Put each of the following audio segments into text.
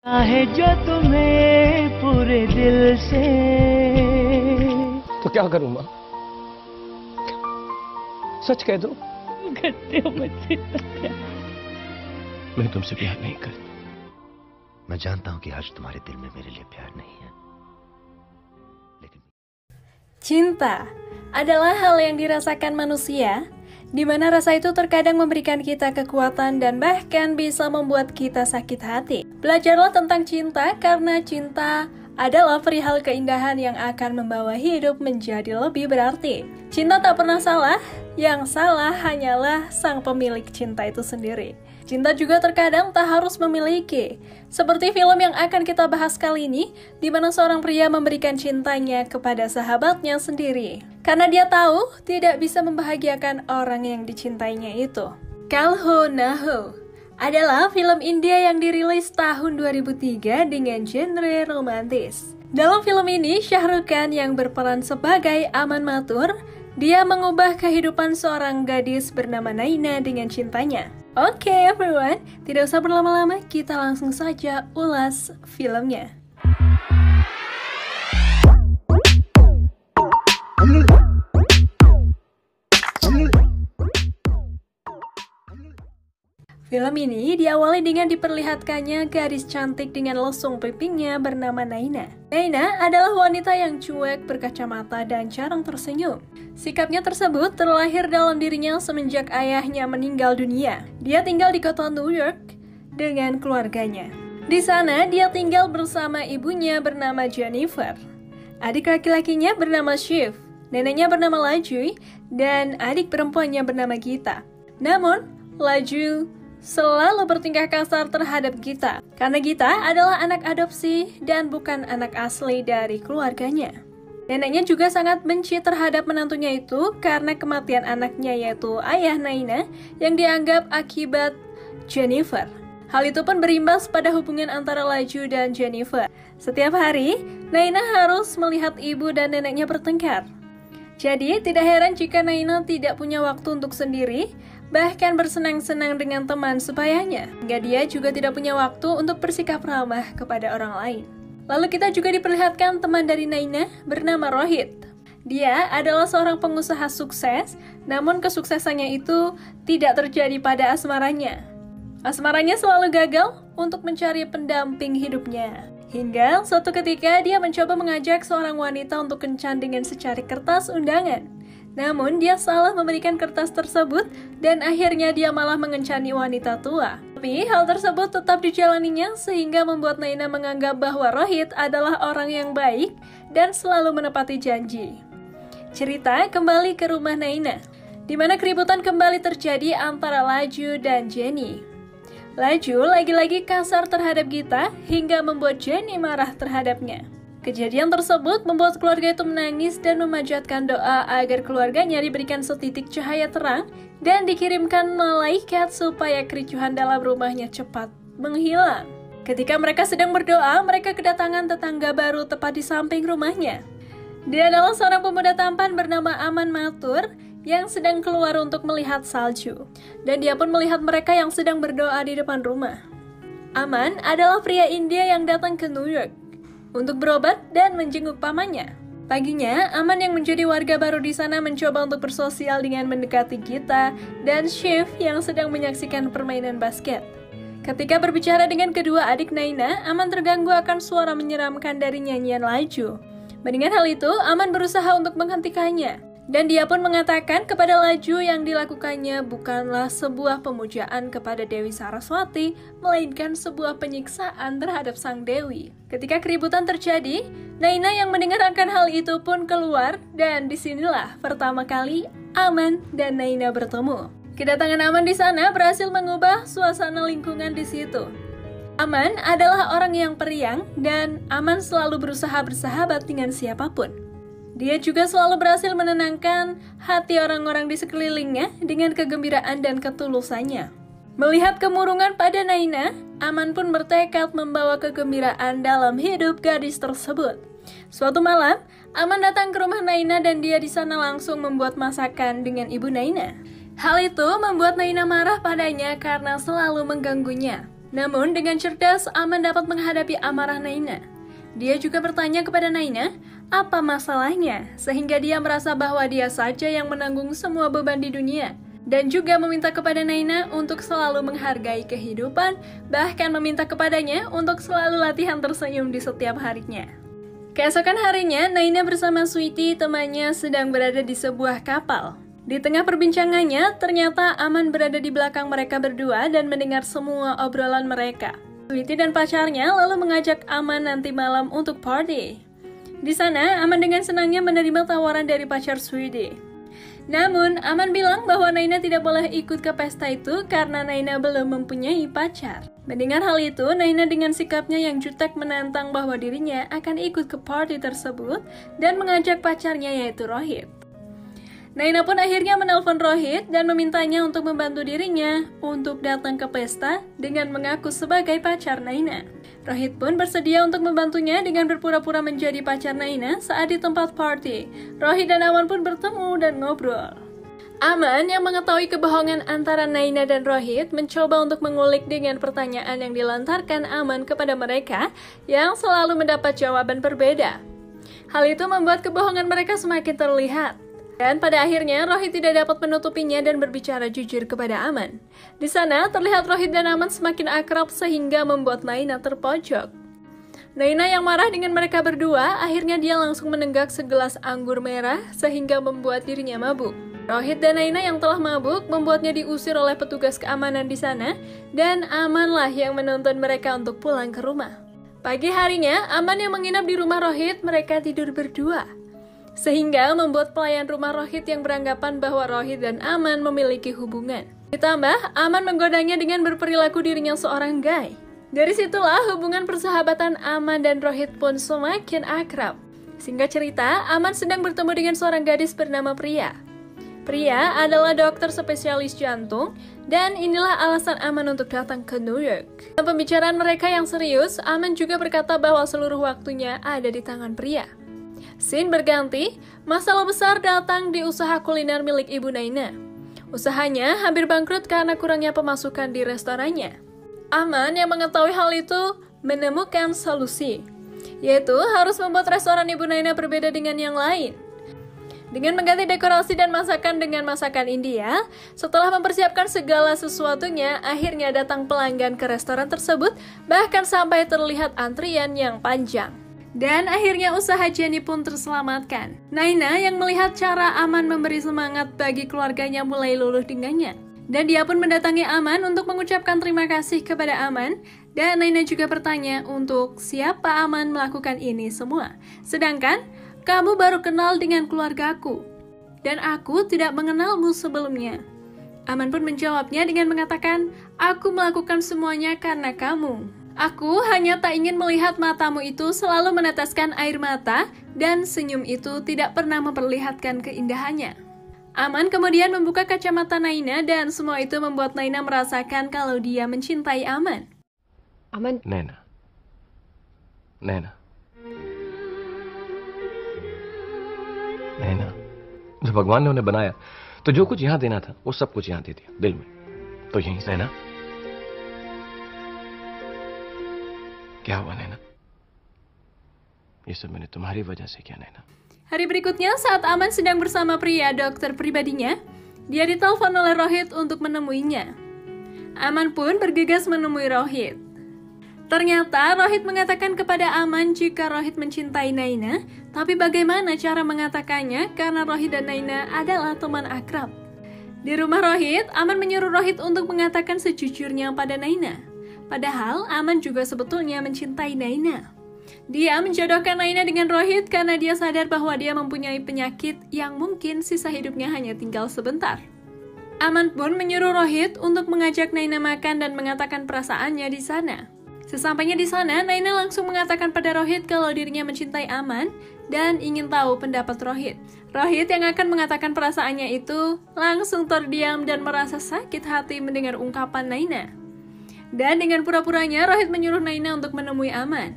है जो तुम्हें पूरे दिल से। तो क्या करूं माँ? सच कह दो। करते हो मुझसे मैं तुमसे प्यार नहीं करता। मैं जानता हूं कि आज तुम्हारे दिल में मेरे लिए प्यार नहीं है, लेकिन Cinta adalah hal yang dirasakan manusia, di mana rasa itu terkadang memberikan kita kekuatan dan bahkan bisa membuat kita sakit hati. Belajarlah tentang cinta karena cinta adalah perihal keindahan yang akan membawa hidup menjadi lebih berarti. Cinta tak pernah salah, yang salah hanyalah sang pemilik cinta itu sendiri. Cinta juga terkadang tak harus memiliki. Seperti film yang akan kita bahas kali ini, di mana seorang pria memberikan cintanya kepada sahabatnya sendiri. Karena dia tahu tidak bisa membahagiakan orang yang dicintainya itu. Kal Ho Na Ho adalah film India yang dirilis tahun 2003 dengan genre romantis. Dalam film ini, Shah Rukh Khan yang berperan sebagai Aman Mathur, dia mengubah kehidupan seorang gadis bernama Naina dengan cintanya. Oke everyone, tidak usah berlama-lama, kita langsung saja ulas filmnya. Film ini diawali dengan diperlihatkannya gadis cantik dengan lesung pipinya bernama Naina. Naina adalah wanita yang cuek, berkacamata, dan jarang tersenyum. Sikapnya tersebut terlahir dalam dirinya semenjak ayahnya meninggal dunia. Dia tinggal di kota New York dengan keluarganya. Di sana, dia tinggal bersama ibunya bernama Jennifer. Adik laki-lakinya bernama Shiv, neneknya bernama Laju, dan adik perempuannya bernama Gita. Namun, Laju selalu bertingkah kasar terhadap Gita, karena Gita adalah anak adopsi dan bukan anak asli dari keluarganya. Neneknya juga sangat benci terhadap menantunya itu karena kematian anaknya yaitu ayah Naina yang dianggap akibat Jennifer. Hal itu pun berimbas pada hubungan antara Laju dan Jennifer. Setiap hari, Naina harus melihat ibu dan neneknya bertengkar. Jadi, tidak heran jika Naina tidak punya waktu untuk sendiri, bahkan bersenang-senang dengan teman sebayanya. Hingga dia juga tidak punya waktu untuk bersikap ramah kepada orang lain. Lalu kita juga diperlihatkan teman dari Naina bernama Rohit. Dia adalah seorang pengusaha sukses, namun kesuksesannya itu tidak terjadi pada asmaranya. Asmaranya selalu gagal untuk mencari pendamping hidupnya. Hingga suatu ketika dia mencoba mengajak seorang wanita untuk kencan dengan secari kertas undangan. Namun dia salah memberikan kertas tersebut dan akhirnya dia malah mengencani wanita tua. Tapi hal tersebut tetap dijalaninya sehingga membuat Naina menganggap bahwa Rohit adalah orang yang baik dan selalu menepati janji. Cerita kembali ke rumah Naina, di mana keributan kembali terjadi antara Laju dan Jenny. Laju lagi-lagi kasar terhadap Gita hingga membuat Jenny marah terhadapnya. Kejadian tersebut membuat keluarga itu menangis dan memanjatkan doa agar keluarganya diberikan setitik cahaya terang dan dikirimkan malaikat supaya kericuhan dalam rumahnya cepat menghilang. Ketika mereka sedang berdoa, mereka kedatangan tetangga baru tepat di samping rumahnya. Dia adalah seorang pemuda tampan bernama Aman Mathur yang sedang keluar untuk melihat salju. Dan dia pun melihat mereka yang sedang berdoa di depan rumah. Aman adalah pria India yang datang ke New York untuk berobat dan menjenguk pamannya. Paginya, Aman yang menjadi warga baru di sana mencoba untuk bersosial dengan mendekati Gita dan Shiv yang sedang menyaksikan permainan basket. Ketika berbicara dengan kedua adik Naina, Aman terganggu akan suara menyeramkan dari nyanyian Laju. Mendengar hal itu, Aman berusaha untuk menghentikannya. Dan dia pun mengatakan kepada Laju yang dilakukannya bukanlah sebuah pemujaan kepada Dewi Saraswati, melainkan sebuah penyiksaan terhadap sang Dewi. Ketika keributan terjadi, Naina yang mendengar akan hal itu pun keluar, dan disinilah pertama kali Aman dan Naina bertemu. Kedatangan Aman di sana berhasil mengubah suasana lingkungan di situ. Aman adalah orang yang periang, dan Aman selalu berusaha bersahabat dengan siapapun. Dia juga selalu berhasil menenangkan hati orang-orang di sekelilingnya dengan kegembiraan dan ketulusannya. Melihat kemurungan pada Naina, Aman pun bertekad membawa kegembiraan dalam hidup gadis tersebut. Suatu malam, Aman datang ke rumah Naina dan dia di sana langsung membuat masakan dengan ibu Naina. Hal itu membuat Naina marah padanya karena selalu mengganggunya. Namun dengan cerdas, Aman dapat menghadapi amarah Naina. Dia juga bertanya kepada Naina, apa masalahnya, sehingga dia merasa bahwa dia saja yang menanggung semua beban di dunia. Dan juga meminta kepada Naina untuk selalu menghargai kehidupan, bahkan meminta kepadanya untuk selalu latihan tersenyum di setiap harinya. Keesokan harinya, Naina bersama Sweety, temannya, sedang berada di sebuah kapal. Di tengah perbincangannya, ternyata Aman berada di belakang mereka berdua dan mendengar semua obrolan mereka. Sweety dan pacarnya lalu mengajak Aman nanti malam untuk party. Di sana, Aman dengan senangnya menerima tawaran dari pacar Sweety. Namun, Aman bilang bahwa Naina tidak boleh ikut ke pesta itu karena Naina belum mempunyai pacar. Mendengar hal itu, Naina dengan sikapnya yang jutek menantang bahwa dirinya akan ikut ke party tersebut dan mengajak pacarnya yaitu Rohit. Naina pun akhirnya menelpon Rohit dan memintanya untuk membantu dirinya untuk datang ke pesta dengan mengaku sebagai pacar Naina. Rohit pun bersedia untuk membantunya dengan berpura-pura menjadi pacar Naina saat di tempat party. Rohit dan Aman pun bertemu dan ngobrol. Aman yang mengetahui kebohongan antara Naina dan Rohit mencoba untuk mengulik dengan pertanyaan yang dilontarkan Aman kepada mereka yang selalu mendapat jawaban berbeda. Hal itu membuat kebohongan mereka semakin terlihat. Dan pada akhirnya Rohit tidak dapat menutupinya dan berbicara jujur kepada Aman. Di sana terlihat Rohit dan Aman semakin akrab sehingga membuat Naina terpojok. Naina yang marah dengan mereka berdua, akhirnya dia langsung menenggak segelas anggur merah sehingga membuat dirinya mabuk. Rohit dan Naina yang telah mabuk membuatnya diusir oleh petugas keamanan di sana dan Amanlah yang menuntun mereka untuk pulang ke rumah. Pagi harinya, Aman yang menginap di rumah Rohit, mereka tidur berdua. Sehingga membuat pelayan rumah Rohit yang beranggapan bahwa Rohit dan Aman memiliki hubungan. Ditambah, Aman menggodanya dengan berperilaku dirinya seorang gay. Dari situlah hubungan persahabatan Aman dan Rohit pun semakin akrab. Singkat cerita, Aman sedang bertemu dengan seorang gadis bernama Priya. Priya adalah dokter spesialis jantung, dan inilah alasan Aman untuk datang ke New York. Dalam pembicaraan mereka yang serius, Aman juga berkata bahwa seluruh waktunya ada di tangan Priya. Scene berganti, masalah besar datang di usaha kuliner milik Ibu Naina. Usahanya hampir bangkrut karena kurangnya pemasukan di restorannya. Aman yang mengetahui hal itu menemukan solusi, yaitu harus membuat restoran Ibu Naina berbeda dengan yang lain. Dengan mengganti dekorasi dan masakan dengan masakan India, setelah mempersiapkan segala sesuatunya, akhirnya datang pelanggan ke restoran tersebut, bahkan sampai terlihat antrian yang panjang. Dan akhirnya usaha Jenny pun terselamatkan. Naina yang melihat cara Aman memberi semangat bagi keluarganya mulai luluh dengannya. Dan dia pun mendatangi Aman untuk mengucapkan terima kasih kepada Aman. Dan Naina juga bertanya untuk siapa Aman melakukan ini semua. Sedangkan, kamu baru kenal dengan keluargaku. Dan aku tidak mengenalmu sebelumnya. Aman pun menjawabnya dengan mengatakan, aku melakukan semuanya karena kamu. Aku hanya tak ingin melihat matamu itu selalu meneteskan air mata dan senyum itu tidak pernah memperlihatkan keindahannya. Aman kemudian membuka kacamata Naina dan semua itu membuat Naina merasakan kalau dia mencintai Aman. अमन नैना, नैना, नैना, जब भगवान ने उन्हें बनाया तो जो कुछ यहाँ देना था वो सब कुछ यहाँ दे दिया दिल में, तो यहीं से नैना। क्या हुआ नैना? ये सब मैंने तुम्हारी वजह से किया नैना। Hari berikutnya saat Aman sedang bersama pria dokter pribadinya, dia ditelepon oleh Rohit untuk menemuinya. Aman pun bergegas menemui Rohit. Ternyata Rohit mengatakan kepada Aman jika Rohit mencintai Naina, tapi bagaimana cara mengatakannya karena Rohit dan Naina adalah teman akrab. Di rumah Rohit, Aman menyuruh Rohit untuk mengatakan sejujurnya pada Naina. Padahal Aman juga sebetulnya mencintai Naina. Dia menjodohkan Naina dengan Rohit karena dia sadar bahwa dia mempunyai penyakit yang mungkin sisa hidupnya hanya tinggal sebentar. Aman pun menyuruh Rohit untuk mengajak Naina makan dan mengatakan perasaannya di sana. Sesampainya di sana, Naina langsung mengatakan pada Rohit kalau dirinya mencintai Aman dan ingin tahu pendapat Rohit. Rohit yang akan mengatakan perasaannya itu langsung terdiam dan merasa sakit hati mendengar ungkapan Naina. Dan dengan pura-puranya, Rohit menyuruh Naina untuk menemui Aman.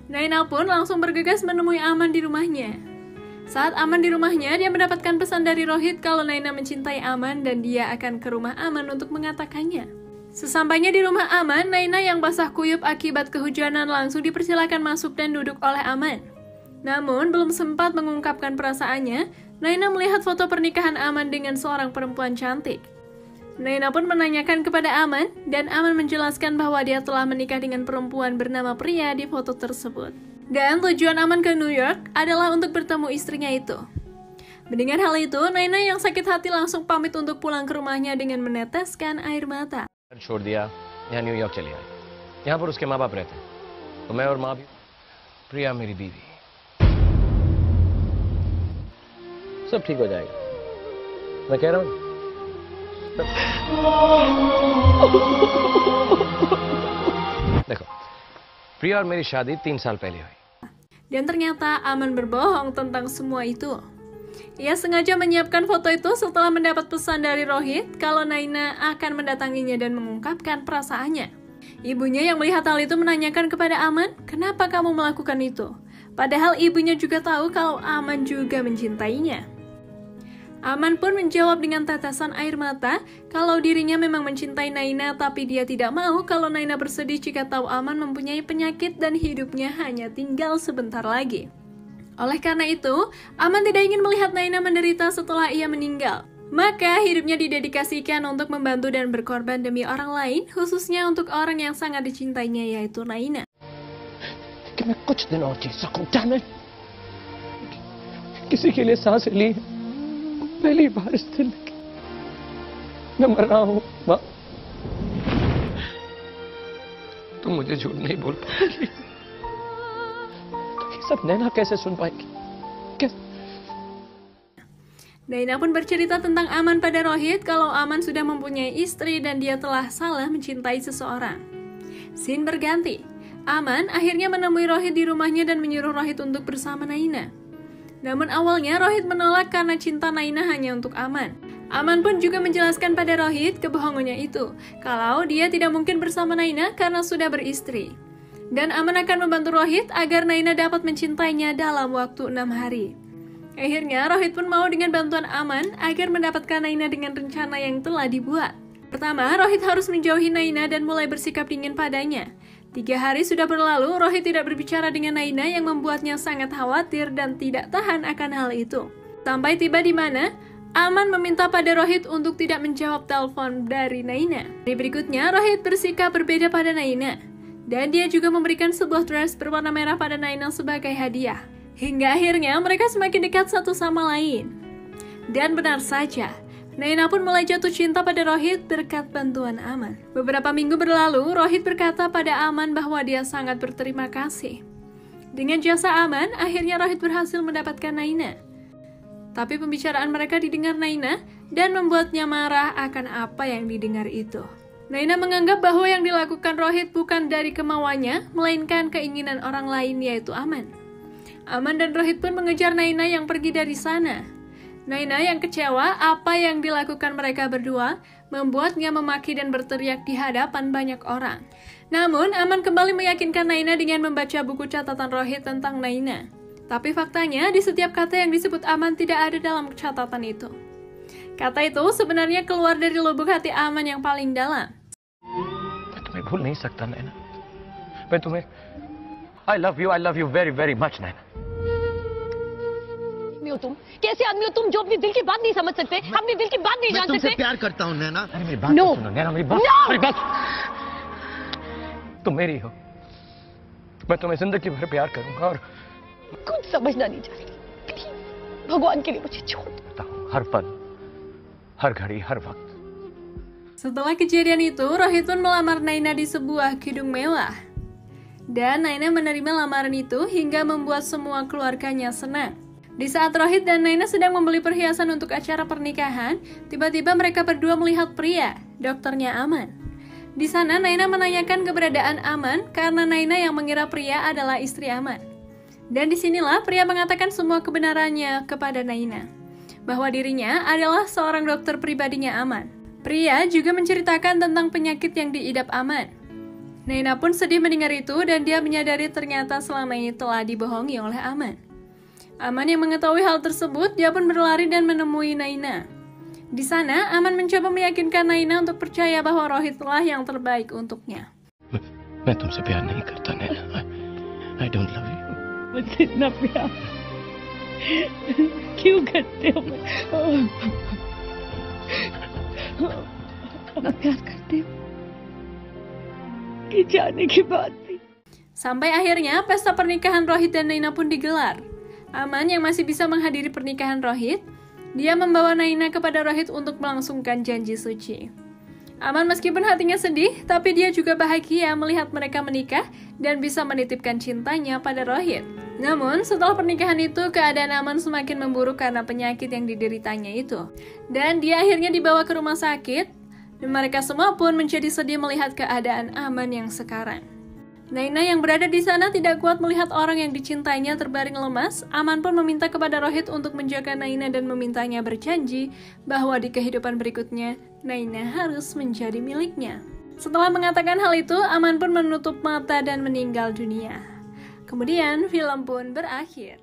Naina pun langsung bergegas menemui Aman di rumahnya. Saat Aman di rumahnya, dia mendapatkan pesan dari Rohit kalau Naina mencintai Aman dan dia akan ke rumah Aman untuk mengatakannya. Sesampainya di rumah Aman, Naina yang basah kuyup akibat kehujanan langsung dipersilakan masuk dan duduk oleh Aman. Namun, belum sempat mengungkapkan perasaannya, Naina melihat foto pernikahan Aman dengan seorang perempuan cantik. Naina pun menanyakan kepada Aman, dan Aman menjelaskan bahwa dia telah menikah dengan perempuan bernama Priya di foto tersebut. Dan tujuan Aman ke New York adalah untuk bertemu istrinya itu. Mendengar hal itu, Naina yang sakit hati langsung pamit untuk pulang ke rumahnya dengan meneteskan air mata. छोड़ दिया, यहाँ न्यूयॉर्क चली आई। यहाँ पर उसके माँ बाप रहते हैं, तो मैं और माँ भी। प्रिया मेरी बीवी। सब ठीक हो जाएगा, मैं कह रहा हूँ। देखो, प्रिया और मेरी शादी 3 साल पहले हुई। Dan ternyata Aman berbohong tentang semua itu. Ia sengaja menyiapkan foto itu setelah mendapat pesan dari Rohit kalau Naina akan mendatanginya dan mengungkapkan perasaannya. Ibunya yang melihat hal itu menanyakan kepada Aman, kenapa kamu melakukan itu? Padahal ibunya juga tahu kalau Aman juga mencintainya. Aman pun menjawab dengan tetesan air mata kalau dirinya memang mencintai Naina, tapi dia tidak mau kalau Naina bersedih jika tahu Aman mempunyai penyakit dan hidupnya hanya tinggal sebentar lagi. Oleh karena itu, Aman tidak ingin melihat Naina menderita setelah ia meninggal. Maka hidupnya didedikasikan untuk membantu dan berkorban demi orang lain, khususnya untuk orang yang sangat dicintainya, yaitu Naina. कि मैं कुछ दिन और जी सकूं, damn it! किसी के लिए सांस ली पहली बार इस जिंदगी मैं मर रहा हूँ माँ। तुम मुझे झूठ नहीं बोल पाएगी, तो ये सब नैना कैसे सुन पाएगी? कैसे? Naina pun bercerita tentang Aman pada Rohit kalau Aman sudah mempunyai istri dan dia telah salah mencintai seseorang. Scene berganti. Aman akhirnya menemui Rohit di rumahnya dan menyuruh Rohit untuk bersama Naina. Namun awalnya Rohit menolak karena cinta Naina hanya untuk Aman. Aman pun juga menjelaskan pada Rohit kebohongannya itu, kalau dia tidak mungkin bersama Naina karena sudah beristri. Dan Aman akan membantu Rohit agar Naina dapat mencintainya dalam waktu 6 hari. Akhirnya Rohit pun mau dengan bantuan Aman agar mendapatkan Naina dengan rencana yang telah dibuat. Pertama, Rohit harus menjauhi Naina dan mulai bersikap dingin padanya. 3 hari sudah berlalu, Rohit tidak berbicara dengan Naina yang membuatnya sangat khawatir dan tidak tahan akan hal itu. Sampai tiba di mana Aman meminta pada Rohit untuk tidak menjawab telepon dari Naina. Di berikutnya, Rohit bersikap berbeda pada Naina. Dan dia juga memberikan sebuah dress berwarna merah pada Naina sebagai hadiah. Hingga akhirnya mereka semakin dekat satu sama lain. Dan benar saja, Naina pun mulai jatuh cinta pada Rohit berkat bantuan Aman. Beberapa minggu berlalu, Rohit berkata pada Aman bahwa dia sangat berterima kasih. Dengan jasa Aman, akhirnya Rohit berhasil mendapatkan Naina. Tapi pembicaraan mereka didengar Naina dan membuatnya marah akan apa yang didengar itu. Naina menganggap bahwa yang dilakukan Rohit bukan dari kemauannya, melainkan keinginan orang lain yaitu Aman. Aman dan Rohit pun mengejar Naina yang pergi dari sana. Naina yang kecewa apa yang dilakukan mereka berdua membuatnya memaki dan berteriak di hadapan banyak orang. Namun Aman kembali meyakinkan Naina dengan membaca buku catatan Rohit tentang Naina. Tapi faktanya di setiap kata yang disebut Aman tidak ada dalam catatan itu. Kata itu sebenarnya keluar dari lubuk hati Aman yang paling dalam. मैं तुम्हें भूल नहीं सकता नैना। मैं तुम्हें I love you very very much नैना। हो तुम कैसे आदमी हो तुम जो अपने दिल की बात नहीं समझ सकते, अपने दिल की बात नहीं जान सकते। मैं तुमसे प्यार करता हूँ नैना। अरे मेरी बात No. तो सुनो नैना, मेरी बात No. मेरी बात। तुम मेरी हो, मैं तुम्हें जिंदगी भर प्यार करूंगा और कुछ समझना नहीं चाहती। प्लीज भगवान के लिए मुझे छोड़ दो। करता हूं हर पल, हर घड़ी, हर वक्त। Setelah kejadian itu, Rohit pun melamar Naina di sebuah gedung mewah. Dan Naina menerima lamaran itu hingga membuat semua keluarganya senang. Di saat Rohit dan Naina sedang membeli perhiasan untuk acara pernikahan, tiba-tiba mereka berdua melihat Priya, dokternya Aman. Di sana Naina menanyakan keberadaan Aman karena Naina yang mengira Priya adalah istri Aman. Dan disinilah Priya mengatakan semua kebenarannya kepada Naina, bahwa dirinya adalah seorang dokter pribadinya Aman. Priya juga menceritakan tentang penyakit yang diidap Aman. Naina pun sedih mendengar itu dan dia menyadari ternyata selama ini telah dibohongi oleh Aman. Aman yang mengetahui hal tersebut, dia pun berlari dan menemui Naina. Di sana, Aman mencoba meyakinkan Naina untuk percaya bahwa Rohit lah yang terbaik untuknya. मैं तुमसे प्यार नहीं करता नैना. I don't love you. मुझसे इतना प्यार क्यों करते हो? मैं प्यार करती हूँ कि जाने के बाद भी. Sampai akhirnya pesta pernikahan Rohit dan Naina pun digelar. Aman yang masih bisa menghadiri pernikahan Rohit, dia membawa Naina kepada Rohit untuk melangsungkan janji suci. Aman meskipun hatinya sedih, tapi dia juga bahagia melihat mereka menikah dan bisa menitipkan cintanya pada Rohit. Namun, setelah pernikahan itu, keadaan Aman semakin memburuk karena penyakit yang dideritanya itu. Dan dia akhirnya dibawa ke rumah sakit, dan mereka semua pun menjadi sedih melihat keadaan Aman yang sekarang. Naina yang berada di sana tidak kuat melihat orang yang dicintainya terbaring lemas. Aman pun meminta kepada Rohit untuk menjaga Naina dan memintanya berjanji bahwa di kehidupan berikutnya, Naina harus menjadi miliknya. Setelah mengatakan hal itu, Aman pun menutup mata dan meninggal dunia. Kemudian film pun berakhir.